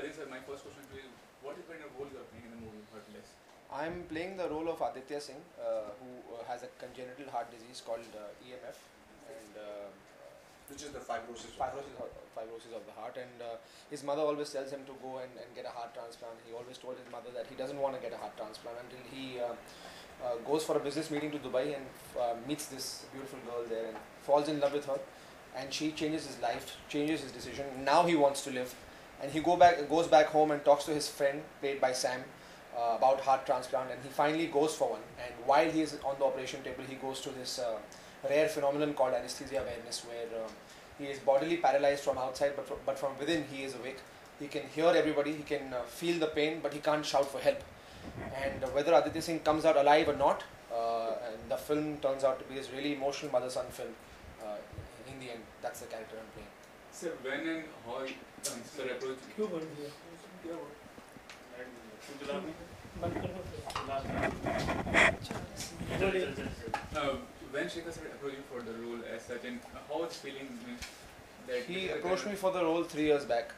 Aditya sir, my first question to you is, what kind of role you are playing in the movie Heartless? I'm playing the role of Aditya Singh, who has a congenital heart disease called EMF, and which is the fibrosis. Fibrosis of the heart, and his mother always tells him to go and get a heart transplant. He always told his mother that he doesn't want to get a heart transplant until he goes for a business meeting to Dubai and meets this beautiful girl there and falls in love with her, and she changes his life, changes his decision. Now he wants to live, and he goes back home and talks to his friend played by Sam about heart transplant, and he finally goes for one. And while he is on the operation table, he goes to this rare phenomenon called anesthesia awareness, where he is bodily paralyzed from outside, but from within he is awake. He can hear everybody, he can feel the pain, but he can't shout for help. And whether Aditya Singh comes out alive or not, and the film turns out to be this really emotional mother-son film. In the end, that's the character I'm playing. Sir, when and how sir approached when Shekhar sir approached you for the role as such, and how it's feeling that he approached me for the role 3 years back,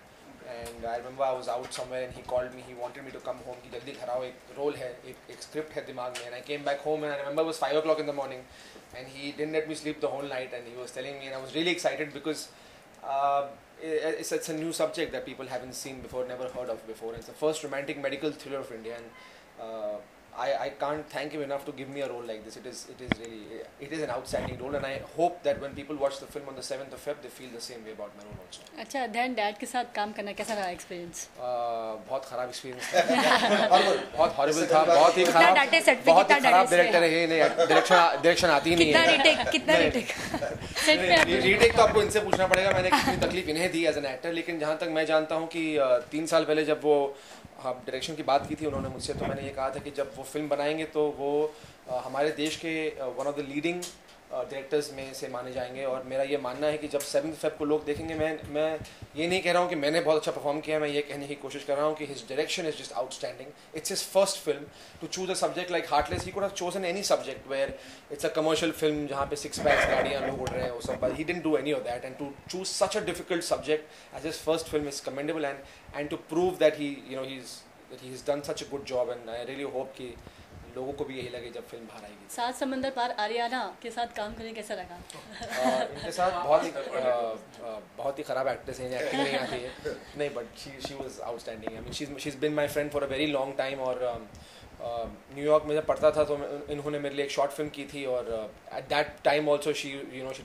and I remember I was out somewhere and he called me. He wanted me to come home. कि जल्दी घर आओ, एक role है, एक script है दिमाग में. And I came back home and I remember it was 5 o'clock in the morning, and he didn't let me sleep the whole night, and he was telling me, and I was really excited because it's a new subject that people haven't seen before, never heard of before. It's the first romantic medical thriller of India, and I can't thank him enough to give me a role like this. It is an outstanding role, and I hope that when people watch the film on the 7th of Feb, they feel the same way about my role also. अच्छा, then dad के साथ काम करना कैसा रहा experience? बहुत खराब experience था, बहुत horrible था, बहुत ही खराब director है, नहीं direction आती ही नहीं है. कितना retake? रीटेक तो आपको इनसे पूछना पड़ेगा. मैंने कितनी तकलीफ इन्हें दी एज एन एक्टर, लेकिन जहाँ तक मैं जानता हूँ कि 3 साल पहले जब वो डायरेक्शन की बात की थी उन्होंने मुझसे, तो मैंने ये कहा था कि जब वो फिल्म बनाएंगे तो वो हमारे देश के one of the leading directors में से माने जाएंगे. और मेरा ये मानना है कि जब 7th Feb को लोग देखेंगे, मैं ये नहीं कह रहा हूँ कि मैंने बहुत अच्छा परफॉर्म किया, मैं ये कहने की कोशिश कर रहा हूँ कि his direction is just outstanding. It's his first film to choose a subject like heartless. He could have chosen any subject where it's a commercial film जहाँ पे 6 पैक्स गाड़ियाँ लोग उड़ रहे हैं वो सब, but he didn't do any of that. And to choose such a difficult subject as his first film is commendable, and to prove that he has done such a good job, and I really hope कि लोगों को भी यही लगे जब film बाहर आएगी. सात समंदर पार आर्याना के साथ काम करने कैसा लगा? इनके साथ बहुत ही खराब एक्ट्रेस है, एक्टिंग नहीं आती है. नहीं, but she was outstanding. I mean she's been my friend for a very long time. और न्यूयॉर्क में जब पढ़ता था तो इन्होंने मेरे लिए एक शॉर्ट फिल्म की थी, और at that time also she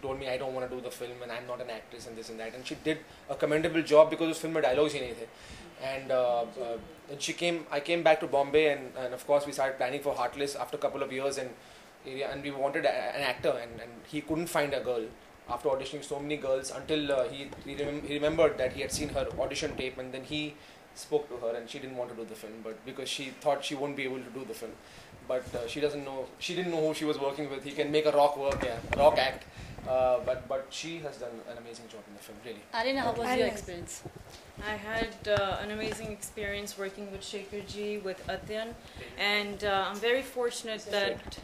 told me I don't want to do the film and I'm not an actress and this and that, and she did a commendable job because उस film में dialogues ही नहीं थे. And I came back to Bombay, and of course we started planning for Heartless after a couple of years, and we wanted an actor, and he couldn't find a girl after auditioning so many girls until he remembered that he had seen her audition tape, and then he spoke to her, and she didn't want to do the film, but because she thought she won't be able to do the film, but she didn't know who she was working with. He can make a rock act, but she has done an amazing job in the film, really. Aryan, how was your experience? I had an amazing experience working with Shekhar ji, with Adyan, and I'm very fortunate that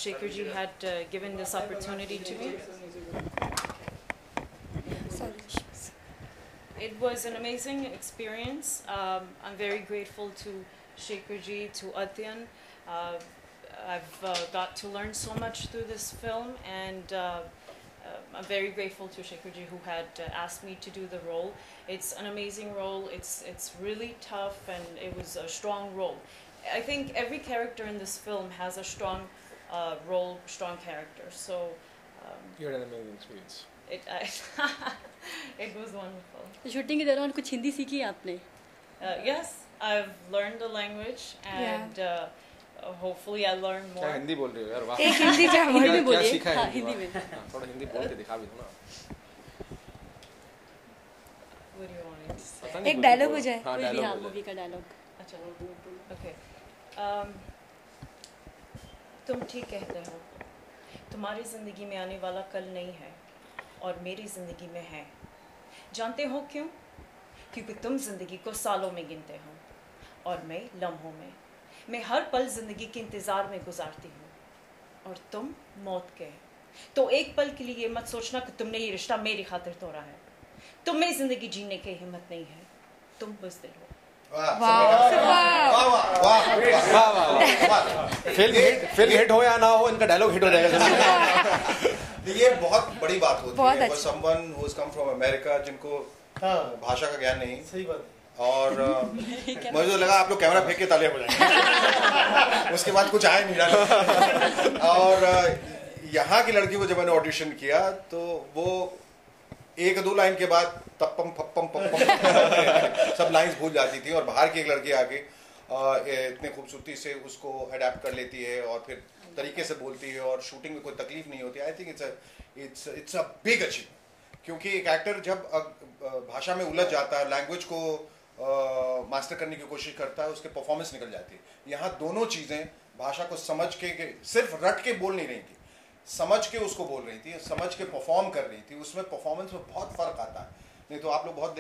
Shekhar ji had given this opportunity to me. It was an amazing experience. I'm very grateful to Shekhar ji, to Adyan. I've got to learn so much through this film, and I'm very grateful to Shekhar ji, who had asked me to do the role. It's an amazing role. It's really tough, and it was a strong role. I think every character in this film has a strong role, strong character. So you had an amazing experience. It was wonderful. Shooting के दौरान कुछ हिंदी सीखी आपने? Yes, I've learned the language, and hopefully I learn more. क्या हिंदी बोल रही हो यार? वाह. एक हिंदी में बोलिए. क्या सीखा है? हाँ, हिंदी में. थोड़ा हिंदी बोल के दिखा भी दो ना. What do you want me to say? एक डायलॉग हो जाए. हाँ, कोई भी हाँ मूवी का डायलॉग. अच्छा. Okay. तुम ठीक कहते हो. तुम्हारी जिंदगी में आने वाला कल नहीं है, और मेरी जिंदगी में है. जानते हो क्यों? क्योंकि तुम जिंदगी को सालों में गिनते हो, और मैं लम्हों में. मैं हर पल जिंदगी के इंतजार में गुजारती हूँ, और तुम मौत के. तो एक पल के लिए मत सोचना कि तुमने ये रिश्ता मेरी खातिर तोड़ा है. तुम्हें जिंदगी जीने की हिम्मत नहीं है, तुम बुज़दिल हो। फिल्म हिट हो या ना हो, इनका डायलॉग हिट हो जाएगा। ये बहुत बड़ी बात होती बहुत है अच्छा। for someone who has come from America, जिनको भाषा का ज्ञान नहीं। सही बात और मुझे तो लगा आप लोग कैमरा फेंक के तालियां बजाएंगे। उसके बाद कुछ आया नहीं रहा। और यहाँ की लड़की को जब मैंने ऑडिशन किया तो वो एक दो लाइन के बाद तप्पम पप्पम पप्पम सब लाइंस भूल जाती थी, और बाहर की एक लड़की आके इतने खूबसूरती से उसको अडेप्ट कर लेती है और फिर तरीके से बोलती है, और शूटिंग में कोई तकलीफ नहीं होती। I think it's a big achievement, क्योंकि एक एक्टर जब भाषा में उलझ जाता है, लैंग्वेज को मास्टर करने की कोशिश करता है, उसके परफॉर्मेंस निकल जाती है। यहाँ दोनों चीज़ें, भाषा को समझ के सिर्फ रट के बोल नहीं रही थी, समझ के उसको बोल रही थी, समझ के परफॉर्म कर रही थी। उसमें परफॉर्मेंस में बहुत फ़र्क आता है। नहीं तो आप लोग बहुत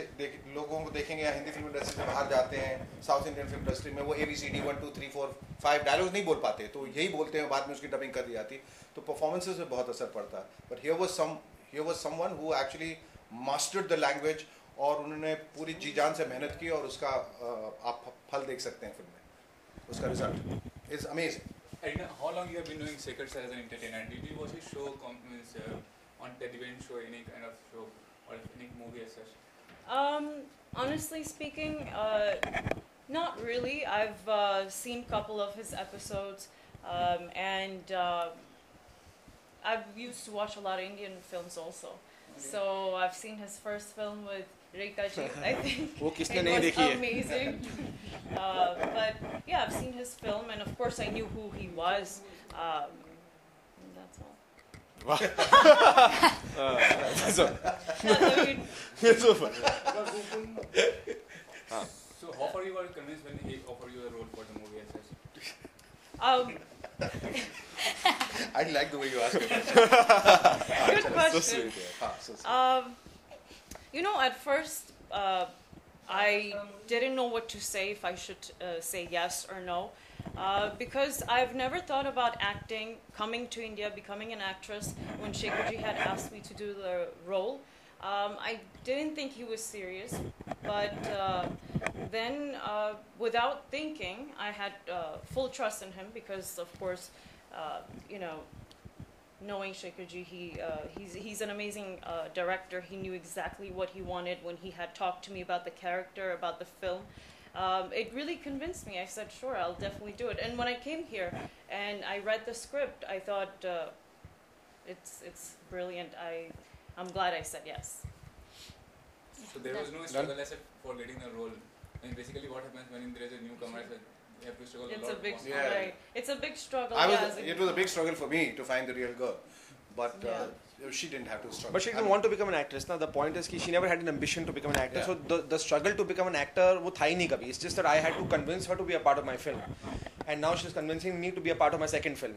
लोगों को देखेंगे या हिंदी फिल्म इंडस्ट्री से बाहर जाते हैं, साउथ इंडियन फिल्म इंडस्ट्री में वो ABCD 1 2 3 4 5 डायलॉग्स नहीं बोल पाते, तो यही बोलते हैं, बाद में उसकी डबिंग कर दी जाती, तो परफॉर्मेंसेस में बहुत असर पड़ता है। But here was someone who actually mastered the language, और उन्होंने पूरी जी जान से मेहनत की, और उसका आप फल देख सकते हैं फिल्म में। उसका result is amazing. And how long you have been knowing Shekhar sir as an entertainer? Did you watch his show on television show, any kind of show, or any movie as such? Honestly speaking, not really. I've seen a couple of his episodes, and I've used to watch a lot of Indian films also. So I've seen his first film with Rekha Ji. I think वो किसने it नहीं was देखी है? amazing. But yeah, I've seen his film, and of course I knew who he was. And that's all. So, I mean, So how far you were convinced when he offered you a role for the movie as such? I like the way you ask it. Good question. So You know, at first, I didn't know what to say, if I should say yes or no, because I've never thought about acting, coming to India, becoming an actress. When Shekhar Ji had asked me to do the role, I didn't think he was serious, but then without thinking, I had full trust in him, because of course, you know, knowing Shekhar Ji, he's an amazing director. He knew exactly what he wanted when he had talked to me about the character, about the film. It really convinced me. I said, sure, I'll definitely do it. And when I came here and I read the script, I thought it's brilliant. I'm glad I said yes. So there was no struggle as such for getting the role. I mean, basically what happens when there is a newcomer, you have to struggle It's a lot. a big Yeah. right. It's a big struggle. I was. yeah, as a- It was a big struggle for me to find the real girl, but Yeah. she didn't have to struggle. but she didn't want to become an actress. Now the point is कि she never had an ambition to become an actor. Yeah. So the struggle to become an actor वो था ही नहीं कभी. It's just that I had to convince her to be a part of my film, and now she's convincing me to be a part of my second film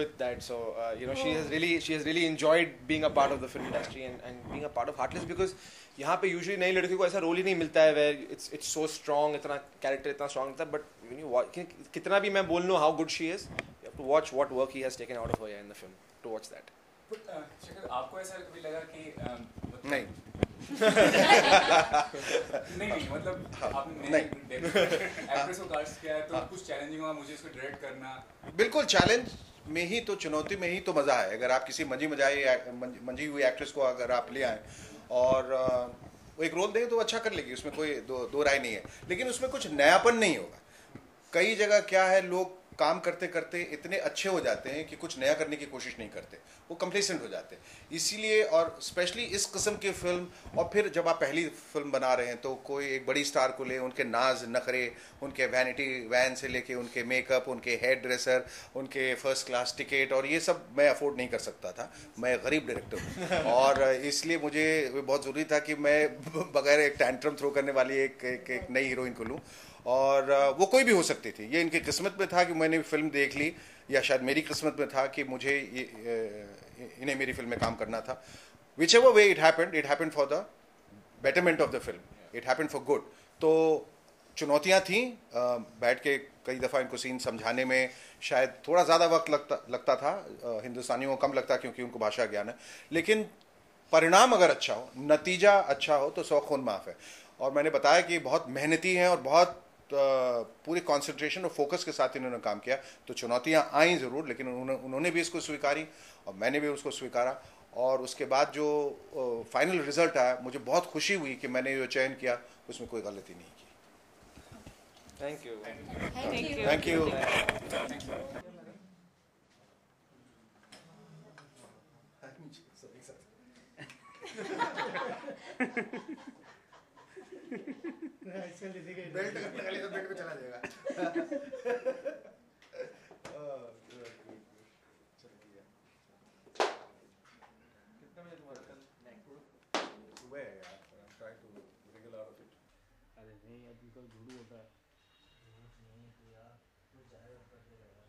with that. So you know, she has really enjoyed being a part of the film industry and being a part of Heartless, because यहाँ पे usually नई लड़की को ऐसा role ही नहीं मिलता है where it's so strong, इतना character इतना strong था. But when you watch, कितना भी मैं बोल लूँ how good she is, you have to watch what work he has taken out of her in the film to watch that. But Shekhar, आपको ऐसा कभी लगा कि नहीं. नहीं मतलब आपने नहीं. एक्ट्रेस को कास्ट किया है तो कुछ चैलेंजिंग हुआ मुझे इसको डायरेक्ट करना. बिल्कुल चैलेंज में ही तो, चुनौती में ही तो मज़ा है. अगर आप किसी मंजी हुई एक्ट्रेस को अगर आप ले आए और वो एक रोल दें तो अच्छा कर लेगी, उसमें कोई दो राय नहीं है, लेकिन उसमें कुछ नयापन नहीं होगा. कई जगह क्या है, लोग काम करते करते इतने अच्छे हो जाते हैं कि कुछ नया करने की कोशिश नहीं करते, वो कंप्लेसेंट हो जाते हैं. इसीलिए, और स्पेशली इस किस्म की फिल्म, और फिर जब आप पहली फिल्म बना रहे हैं तो कोई एक बड़ी स्टार को ले, उनके नाज नखरे, उनके वैनिटी वैन से लेके उनके मेकअप, उनके हेयर ड्रेसर, उनके फर्स्ट क्लास टिकट, और ये सब मैं अफोर्ड नहीं कर सकता था. मैं गरीब डायरेक्टर हूँ, और इसलिए मुझे बहुत ज़रूरी था कि मैं बगैर एक टैंट्रम थ्रो करने वाली एक नई हीरोइन को लूँ. और वो कोई भी हो सकती थी. ये इनकी किस्मत में था कि मैंने फिल्म देख ली, या शायद मेरी किस्मत में था कि मुझे इन्हें मेरी फिल्म में काम करना था. Which ever way it happened for the betterment of the film, it happened for good. तो चुनौतियाँ थीं. बैठ के कई दफ़ा इनको सीन समझाने में शायद थोड़ा ज़्यादा वक्त लगता था. हिंदुस्तानियों को कम लगता क्योंकि उनको भाषा ज्ञान है, लेकिन परिणाम अगर अच्छा हो, नतीजा अच्छा हो तो 100 खून माफ है। और मैंने बताया कि बहुत मेहनती हैं और बहुत पूरी कंसंट्रेशन और फोकस के साथ इन्होंने काम किया। तो चुनौतियां आई ज़रूर, लेकिन उन्होंने भी इसको स्वीकारी और मैंने भी उसको स्वीकारा। और उसके बाद जो फाइनल रिजल्ट आया, मुझे बहुत खुशी हुई कि मैंने जो चयन किया उसमें कोई गलती नहीं की। Thank you. Thank you. Belt पे चला जाएगा। सुबह है यार, I'm trying to wriggle out of it. अरे नहीं यार, तुमका झूठ होता है। नहीं यार, तू जाएगा कर देगा यार।